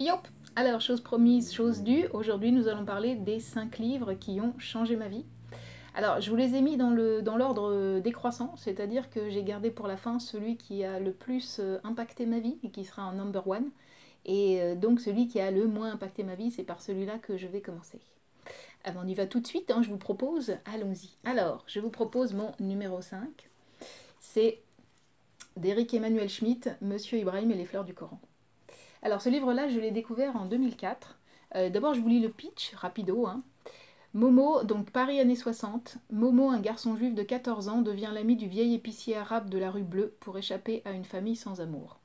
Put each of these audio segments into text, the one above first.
Yop! Alors, chose promise, chose due, aujourd'hui nous allons parler des 5 livres qui ont changé ma vie. Alors, je vous les ai mis dans l'ordre décroissant, c'est-à-dire que j'ai gardé pour la fin celui qui a le plus impacté ma vie et qui sera un number one. Et donc celui qui a le moins impacté ma vie, c'est par celui-là que je vais commencer. On y va tout de suite, hein, je vous propose, allons-y. Alors, je vous propose mon numéro 5, c'est d'Éric Emmanuel Schmitt, Monsieur Ibrahim et les fleurs du Coran. Alors ce livre-là, je l'ai découvert en 2004. D'abord, je vous lis le pitch, rapido. Hein. Momo, donc Paris années 60, Momo, un garçon juif de 14 ans, devient l'ami du vieil épicier arabe de la rue Bleue pour échapper à une famille sans amour.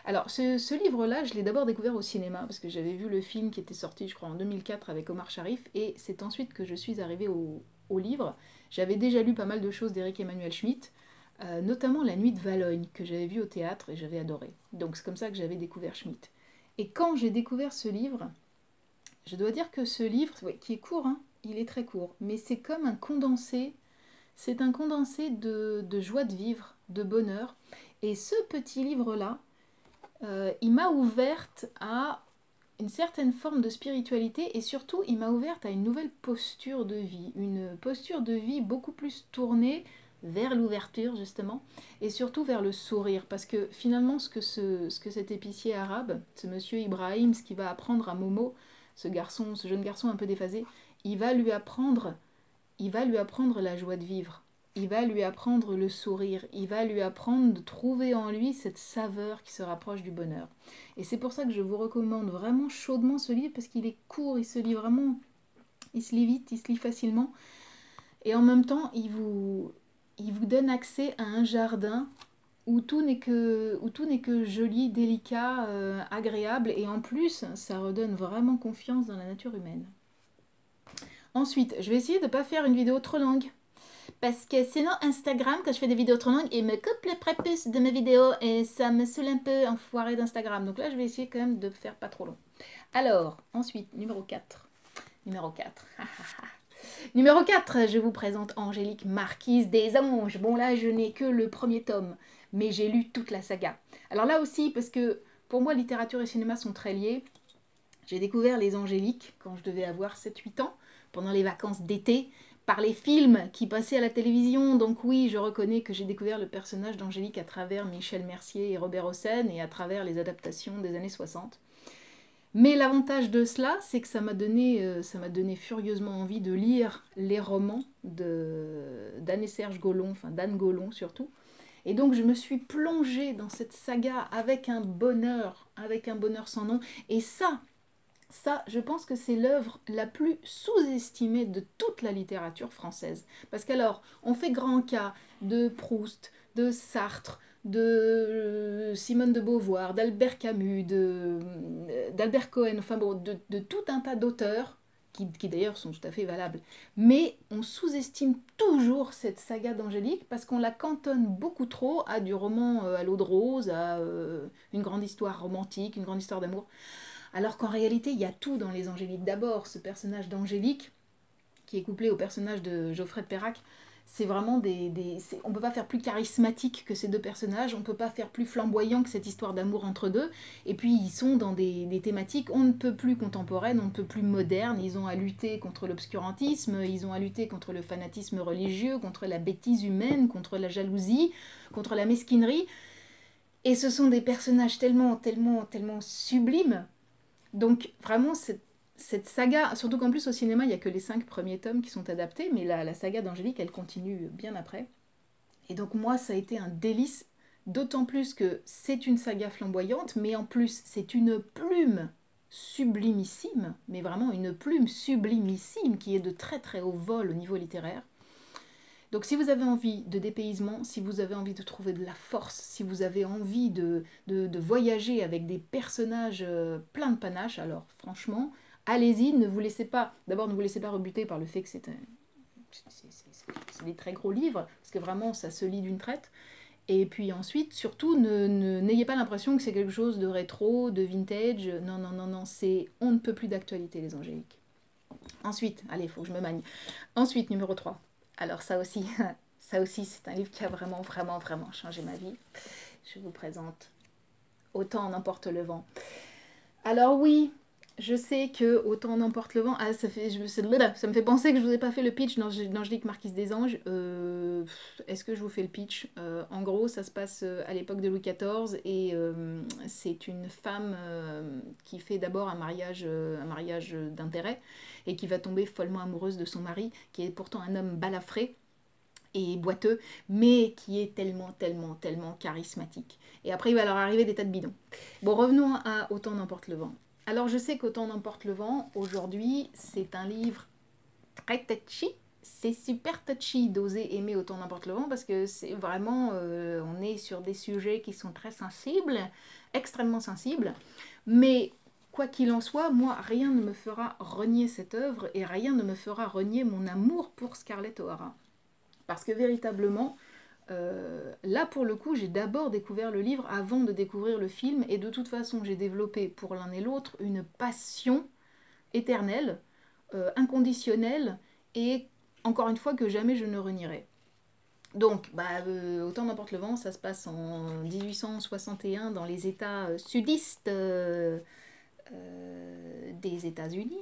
Alors ce livre-là, je l'ai d'abord découvert au cinéma, parce que j'avais vu le film qui était sorti, je crois, en 2004 avec Omar Sharif, et c'est ensuite que je suis arrivée au livre. J'avais déjà lu pas mal de choses d'Éric Emmanuel Schmitt, notamment La Nuit de Valogne, que j'avais vu au théâtre et j'avais adoré. Donc c'est comme ça que j'avais découvert Schmitt. Et quand j'ai découvert ce livre, je dois dire que ce livre, ouais, qui est court, hein, il est très court, mais c'est comme un condensé, c'est un condensé de joie de vivre, de bonheur. Et ce petit livre-là, il m'a ouverte à une certaine forme de spiritualité et surtout il m'a ouverte à une nouvelle posture de vie, une posture de vie beaucoup plus tournée vers l'ouverture justement et surtout vers le sourire parce que finalement ce que cet épicier arabe, ce monsieur Ibrahim, ce qu'il va apprendre à Momo, ce jeune garçon un peu déphasé, il va lui apprendre la joie de vivre. Il va lui apprendre le sourire, il va lui apprendre de trouver en lui cette saveur qui se rapproche du bonheur. Et c'est pour ça que je vous recommande vraiment chaudement ce livre, parce qu'il est court, il se lit vraiment, il se lit vite, il se lit facilement. Et en même temps, il vous donne accès à un jardin où tout n'est que joli, délicat, agréable, et en plus, ça redonne vraiment confiance dans la nature humaine. Ensuite, je vais essayer de ne pas faire une vidéo trop longue. Parce que sinon, Instagram, quand je fais des vidéos trop longues, il me coupe le prépuce de mes vidéos et ça me saoule un peu, enfoiré d'Instagram. Donc là, je vais essayer quand même de faire pas trop long. Alors, ensuite, numéro 4. Numéro 4. Numéro 4, je vous présente Angélique Marquise des Anges. Bon, là, je n'ai que le premier tome, mais j'ai lu toute la saga. Alors là aussi, parce que pour moi, littérature et cinéma sont très liés, j'ai découvert les Angéliques quand je devais avoir 7-8 ans, pendant les vacances d'été, par les films qui passaient à la télévision. Donc oui, je reconnais que j'ai découvert le personnage d'Angélique à travers Michel Mercier et Robert Hossein et à travers les adaptations des années 60. Mais l'avantage de cela, c'est que ça m'a donné furieusement envie de lire les romans d'Anne et Serge Golon, enfin d'Anne Golon surtout. Et donc je me suis plongée dans cette saga avec un bonheur sans nom. Et ça, je pense que c'est l'œuvre la plus sous-estimée de toute la littérature française. Parce qu'alors, on fait grand cas de Proust, de Sartre, de Simone de Beauvoir, d'Albert Camus, d'Albert Cohen, enfin bon, de tout un tas d'auteurs qui d'ailleurs sont tout à fait valables. Mais on sous-estime toujours cette saga d'Angélique parce qu'on la cantonne beaucoup trop à du roman à l'eau de rose, à une grande histoire romantique, une grande histoire d'amour. Alors qu'en réalité, il y a tout dans les Angéliques. D'abord, ce personnage d'Angélique, qui est couplé au personnage de Geoffrey de Perrac, c'est vraiment on ne peut pas faire plus charismatique que ces deux personnages, on ne peut pas faire plus flamboyant que cette histoire d'amour entre deux. Et puis, ils sont dans des thématiques on ne peut plus contemporaines, on ne peut plus modernes. Ils ont à lutter contre l'obscurantisme, ils ont à lutter contre le fanatisme religieux, contre la bêtise humaine, contre la jalousie, contre la mesquinerie. Et ce sont des personnages tellement, tellement, tellement sublimes. Donc vraiment, cette saga, surtout qu'en plus au cinéma, il n'y a que les 5 premiers tomes qui sont adaptés, mais la saga d'Angélique, elle continue bien après. Et donc moi, ça a été un délice, d'autant plus que c'est une saga flamboyante, mais en plus, c'est une plume sublimissime, mais vraiment une plume sublimissime qui est de très très haut vol au niveau littéraire. Donc si vous avez envie de dépaysement, si vous avez envie de trouver de la force, si vous avez envie de voyager avec des personnages pleins de panache, alors franchement, allez-y, ne vous laissez pas, d'abord ne vous laissez pas rebuter par le fait que c'est des très gros livres, parce que vraiment ça se lit d'une traite. Et puis ensuite, surtout, n'ayez pas l'impression que c'est quelque chose de rétro, de vintage. Non, non, non, non, c'est on ne peut plus d'actualité, les Angéliques. Ensuite, allez, il faut que je me magne. Ensuite, numéro 3. Alors ça aussi, c'est un livre qui a vraiment, vraiment, vraiment changé ma vie. Je vous présente Autant n'emporte le vent. Alors oui, je sais que autant n'emporte le vent. Ah, ça me fait penser que je vous ai pas fait le pitch dans Angélique Marquise des Anges. Est-ce que je vous fais le pitch? En gros, ça se passe à l'époque de Louis XIV et c'est une femme qui fait d'abord un mariage d'intérêt et qui va tomber follement amoureuse de son mari, qui est pourtant un homme balafré et boiteux, mais qui est tellement, tellement, tellement charismatique. Et après, il va leur arriver des tas de bidons. Bon, revenons à Autant n'emporte le vent. Alors, je sais qu'Autant n'emporte le vent, aujourd'hui, c'est un livre très touchy. C'est super touchy d'oser aimer Autant n'emporte le vent parce que c'est vraiment, on est sur des sujets qui sont très sensibles, extrêmement sensibles. Mais quoi qu'il en soit, moi, rien ne me fera renier cette œuvre et rien ne me fera renier mon amour pour Scarlett O'Hara. Parce que véritablement, là pour le coup, j'ai d'abord découvert le livre avant de découvrir le film, et de toute façon, j'ai développé pour l'un et l'autre une passion éternelle, inconditionnelle, et encore une fois que jamais je ne renierai. Donc, Autant n'emporte le vent, ça se passe en 1861 dans les États sudistes des États-Unis.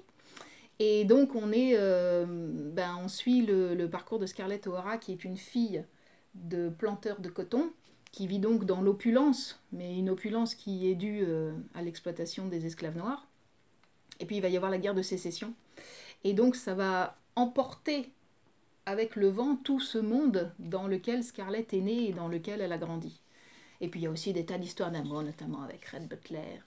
Et donc on suit le parcours de Scarlett O'Hara, qui est une fille de planteur de coton, qui vit donc dans l'opulence, mais une opulence qui est due à l'exploitation des esclaves noirs. Et puis il va y avoir la guerre de sécession. Et donc ça va emporter avec le vent tout ce monde dans lequel Scarlett est née et dans lequel elle a grandi. Et puis il y a aussi des tas d'histoires d'amour, notamment avec Red Butler.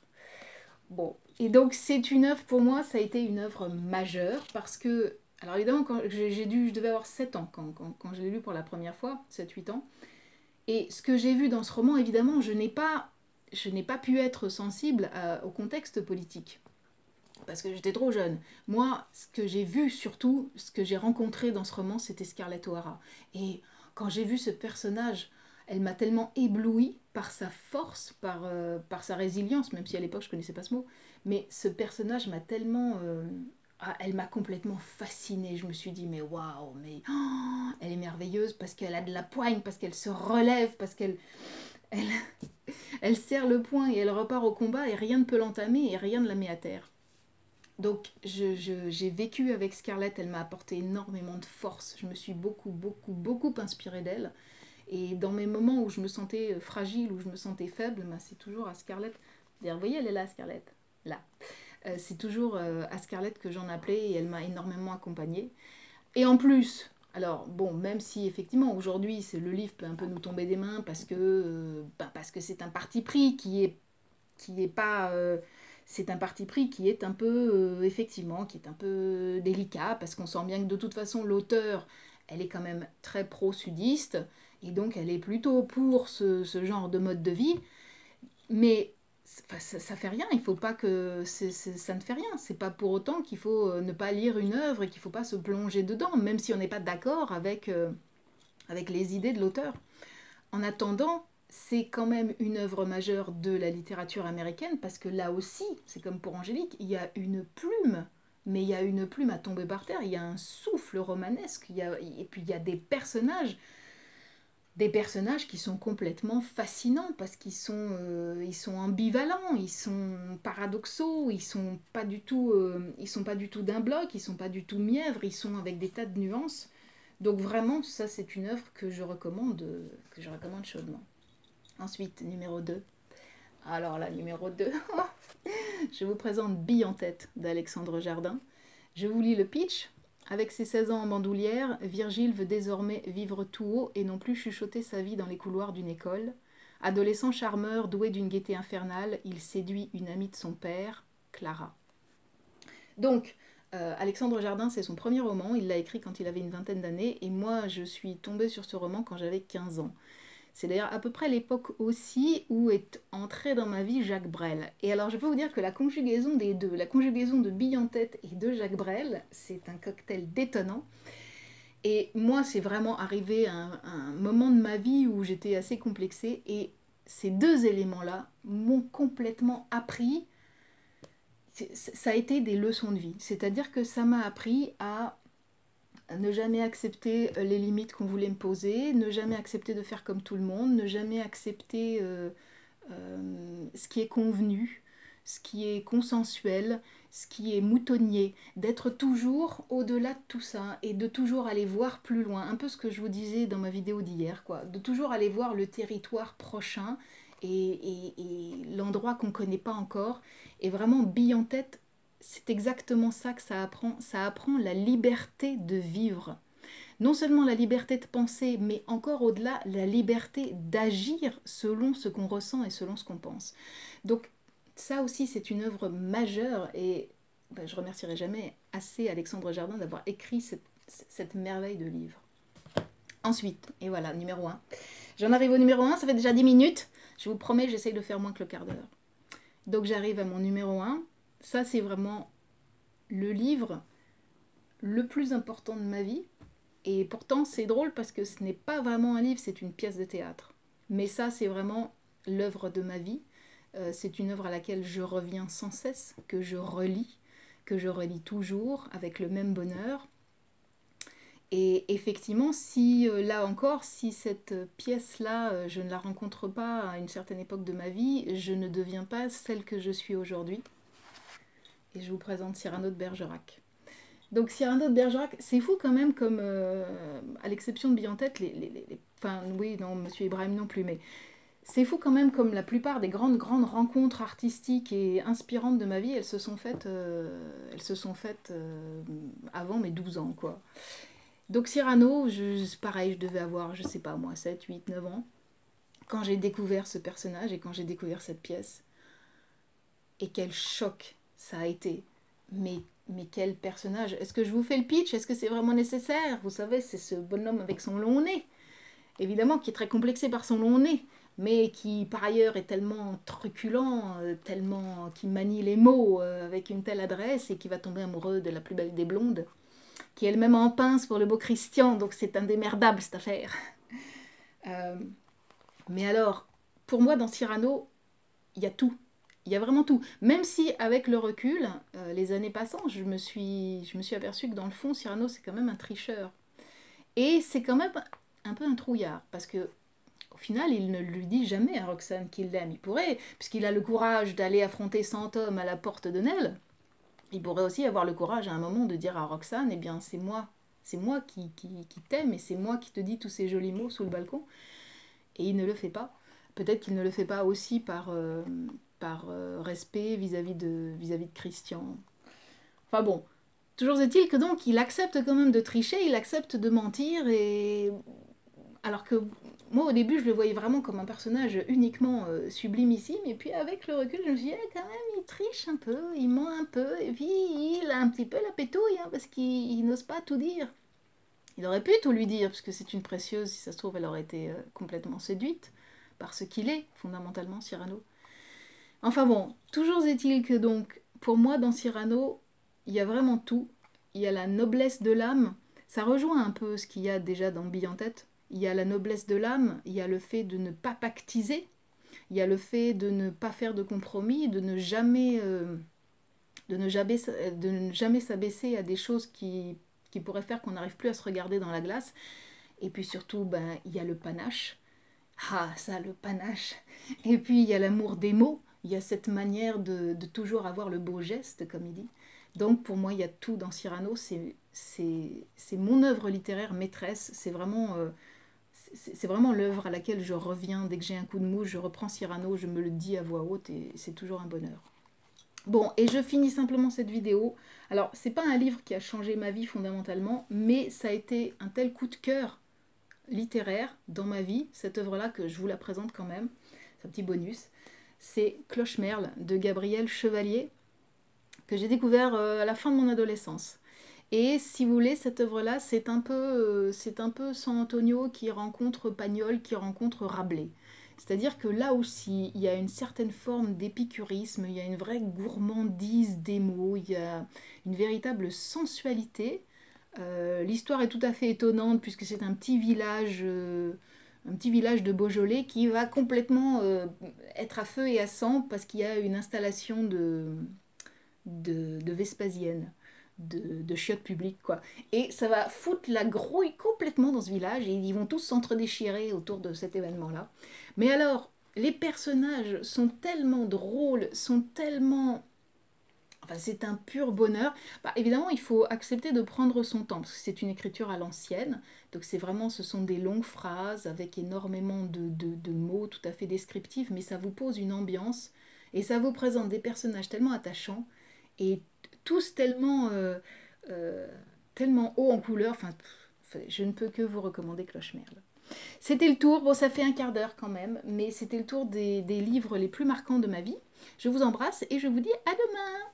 Bon, et donc c'est une œuvre, pour moi, ça a été une œuvre majeure parce que, alors évidemment, je devais avoir 7 ans quand je l'ai lu pour la première fois, 7-8 ans. Et ce que j'ai vu dans ce roman, évidemment, je n'ai pas pu être sensible au contexte politique parce que j'étais trop jeune. Moi, ce que j'ai vu surtout, ce que j'ai rencontré dans ce roman, c'était Scarlett O'Hara. Et quand j'ai vu ce personnage, elle m'a tellement éblouie par sa force, par sa résilience, même si à l'époque je connaissais pas ce mot. Mais ce personnage m'a tellement... elle m'a complètement fascinée. Je me suis dit, mais waouh, mais elle est merveilleuse parce qu'elle a de la poigne, parce qu'elle se relève, parce qu'elle elle, elle serre le poing et elle repart au combat et rien ne peut l'entamer et rien ne la met à terre. Donc j'ai vécu avec Scarlett, elle m'a apporté énormément de force, je me suis beaucoup, beaucoup, beaucoup inspirée d'elle. Et dans mes moments où je me sentais fragile, où je me sentais faible, c'est toujours à Scarlett. D'ailleurs, vous voyez, elle est là, Scarlett. Là. C'est toujours à Scarlett que j'en appelais et elle m'a énormément accompagnée. Et en plus, alors bon, même si effectivement aujourd'hui le livre peut un peu nous tomber des mains parce que c'est un parti pris qui est pas c'est un parti pris qui est un peu effectivement qui est un peu délicat parce qu'on sent bien que de toute façon l'auteur elle est quand même très pro-sudiste et donc elle est plutôt pour ce genre de mode de vie, mais ça fait rien, il faut pas que ça ne fait rien, c'est pas pour autant qu'il faut ne pas lire une œuvre et qu'il faut pas se plonger dedans même si on n'est pas d'accord avec les idées de l'auteur. En attendant, c'est quand même une œuvre majeure de la littérature américaine parce que là aussi, c'est comme pour Angélique, il y a une plume, mais il y a une plume à tomber par terre, il y a un souffle romanesque, et puis il y a des personnages qui sont complètement fascinants parce ils sont ambivalents, ils sont paradoxaux, ils sont pas du tout d'un bloc, ils sont pas du tout mièvres, ils sont avec des tas de nuances. Donc vraiment, ça c'est une œuvre que je recommande chaudement. Ensuite, numéro 2. Alors là, numéro 2, je vous présente Bille en tête d'Alexandre Jardin. Je vous lis le pitch. Avec ses 16 ans en bandoulière, Virgile veut désormais vivre tout haut et non plus chuchoter sa vie dans les couloirs d'une école. Adolescent charmeur, doué d'une gaieté infernale, il séduit une amie de son père, Clara. Donc, Alexandre Jardin, c'est son premier roman, il l'a écrit quand il avait une vingtaine d'années, et moi je suis tombée sur ce roman quand j'avais 15 ans. C'est d'ailleurs à peu près l'époque aussi où est entré dans ma vie Jacques Brel. Et alors je peux vous dire que la conjugaison des deux, la conjugaison de Bille en tête et de Jacques Brel, c'est un cocktail détonnant. Et moi, c'est vraiment arrivé à un moment de ma vie où j'étais assez complexée. Et ces deux éléments-là m'ont complètement appris. Ça a été des leçons de vie. C'est-à-dire que ça m'a appris à ne jamais accepter les limites qu'on voulait me poser, ne jamais accepter de faire comme tout le monde, ne jamais accepter ce qui est convenu, ce qui est consensuel, ce qui est moutonnier, d'être toujours au-delà de tout ça et de toujours aller voir plus loin, un peu ce que je vous disais dans ma vidéo d'hier, quoi, de toujours aller voir le territoire prochain et l'endroit qu'on ne connaît pas encore, et vraiment bille en tête, c'est exactement ça que ça apprend la liberté de vivre. Non seulement la liberté de penser, mais encore au-delà, la liberté d'agir selon ce qu'on ressent et selon ce qu'on pense. Donc ça aussi, c'est une œuvre majeure et ben, je remercierai jamais assez Alexandre Jardin d'avoir écrit cette merveille de livre. Ensuite, et voilà, numéro 1. J'en arrive au numéro 1, ça fait déjà 10 minutes. Je vous promets, j'essaye de faire moins que le quart d'heure. Donc j'arrive à mon numéro 1. Ça, c'est vraiment le livre le plus important de ma vie. Et pourtant, c'est drôle parce que ce n'est pas vraiment un livre, c'est une pièce de théâtre. Mais ça, c'est vraiment l'œuvre de ma vie. C'est une œuvre à laquelle je reviens sans cesse, que je relis toujours avec le même bonheur. Et effectivement, si là encore, si cette pièce-là, je ne la rencontre pas à une certaine époque de ma vie, je ne deviens pas celle que je suis aujourd'hui. Et je vous présente Cyrano de Bergerac. Donc Cyrano de Bergerac, c'est fou quand même comme, à l'exception de Bille-en-Tête, enfin oui, non, Monsieur Ibrahim non plus, mais c'est fou quand même comme la plupart des grandes rencontres artistiques et inspirantes de ma vie, elles se sont faites avant mes 12 ans, quoi. Donc Cyrano, pareil, je devais avoir, je sais pas moi, 7, 8, 9 ans, quand j'ai découvert ce personnage et quand j'ai découvert cette pièce. Et quel choc ça a été. Mais quel personnage. Est-ce que je vous fais le pitch? Est-ce que c'est vraiment nécessaire? Vous savez, c'est ce bonhomme avec son long nez. Évidemment, qui est très complexé par son long nez, mais qui par ailleurs est tellement truculent, tellement qui manie les mots avec une telle adresse et qui va tomber amoureux de la plus belle des blondes, qui est elle-même en pince pour le beau Christian, donc c'est indémerdable cette affaire. Mais alors, pour moi, dans Cyrano, il y a tout. Il y a vraiment tout. Même si, avec le recul, les années passant, je me suis aperçue que dans le fond, Cyrano, c'est quand même un tricheur. Et c'est quand même un peu un trouillard, parce que au final, il ne lui dit jamais à Roxane qu'il l'aime. Il pourrait, puisqu'il a le courage d'aller affronter 100 hommes à la porte de Nesle, il pourrait aussi avoir le courage à un moment de dire à Roxane, eh bien, c'est moi qui t'aime, et c'est moi qui te dis tous ces jolis mots sous le balcon. Et il ne le fait pas. Peut-être qu'il ne le fait pas aussi par respect vis-à-vis de Christian. Enfin bon, toujours est-il que donc il accepte quand même de tricher, il accepte de mentir, et alors que moi au début je le voyais vraiment comme un personnage uniquement sublimissime, et puis avec le recul je me suis dit quand même il triche un peu, il ment un peu, et puis il a un petit peu la pétouille hein, parce qu'il n'ose pas tout dire. Il aurait pu tout lui dire, parce que c'est une précieuse, si ça se trouve elle aurait été complètement séduite par ce qu'il est fondamentalement Cyrano. Enfin bon, toujours est-il que donc, pour moi, dans Cyrano, il y a vraiment tout. Il y a la noblesse de l'âme. Ça rejoint un peu ce qu'il y a déjà dans Bille-en-Tête. Il y a la noblesse de l'âme, il y a le fait de ne pas pactiser, il y a le fait de ne pas faire de compromis, de ne jamais s'abaisser à des choses qui pourraient faire qu'on n'arrive plus à se regarder dans la glace. Et puis surtout, ben, il y a le panache. Ah, ça, le panache. Et puis, il y a l'amour des mots. Il y a cette manière de toujours avoir le beau geste, comme il dit. Donc, pour moi, il y a tout dans Cyrano. C'est mon œuvre littéraire maîtresse. C'est vraiment l'œuvre à laquelle je reviens. Dès que j'ai un coup de mou, je reprends Cyrano, je me le dis à voix haute et c'est toujours un bonheur. Bon, et je finis simplement cette vidéo. Alors, c'est pas un livre qui a changé ma vie fondamentalement, mais ça a été un tel coup de cœur littéraire dans ma vie, cette œuvre-là, que je vous la présente quand même. C'est un petit bonus. C'est Clochemerle de Gabriel Chevalier, que j'ai découvert à la fin de mon adolescence. Et si vous voulez, cette œuvre-là, c'est un peu San Antonio qui rencontre Pagnol, qui rencontre Rabelais. C'est-à-dire que là aussi, il y a une certaine forme d'épicurisme, il y a une vraie gourmandise des mots, il y a une véritable sensualité. L'histoire est tout à fait étonnante puisque c'est un petit village de Beaujolais qui va complètement être à feu et à sang parce qu'il y a une installation de Vespasienne, de chiottes publiques, quoi. Et ça va foutre la grouille complètement dans ce village et ils vont tous s'entre-déchirer autour de cet événement-là. Mais alors, les personnages sont tellement drôles, sont tellement... Enfin, c'est un pur bonheur. Bah, évidemment, il faut accepter de prendre son temps, parce que c'est une écriture à l'ancienne. Donc c'est vraiment, ce sont des longues phrases avec énormément de mots tout à fait descriptifs, mais ça vous pose une ambiance et ça vous présente des personnages tellement attachants et tous tellement, euh, tellement hauts en couleur. Enfin, je ne peux que vous recommander Cloche-Merle. C'était le tour, bon ça fait un quart d'heure quand même, mais c'était le tour des livres les plus marquants de ma vie. Je vous embrasse et je vous dis à demain!